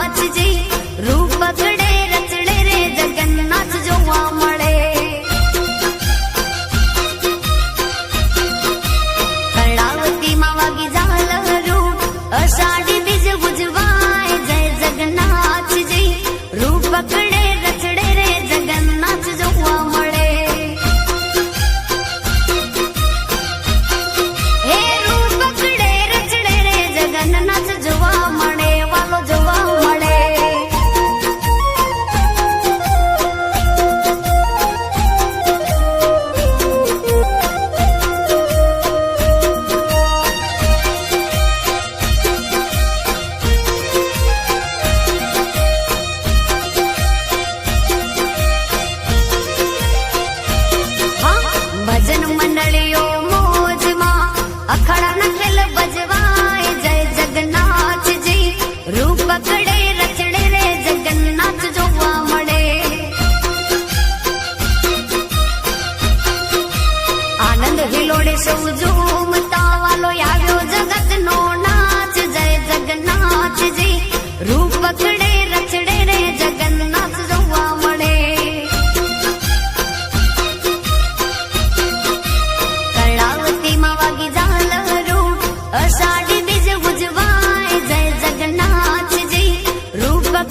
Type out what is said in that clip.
નાચજી રૂપ પકડે રચડે રે જગન્નાથ જોવા મળે કર્ણાવતીમાં વાગી ઝાલરું અષાઢી બીજ ઉજવાય જય જગન્નાથજી રૂપ પકડે રચડે રે જગન્નાથ જોવા મળે હે રૂપ પકડે રચડે રે જગન્નાથ જોવા મળે વાલો જોવા મળે ભજન મંડળીઓ મોજમાં અખાડા ખેલ બજવાય જય જગન્નાથજી રૂપ પકડે રચડે રે જગન્નાથ જોવા મળે આનંદ હિલોડે સૌ ઝૂમતા વાલો આવ્યો જગતનો નાચ જય જગન્નાથજી રૂપ પકડે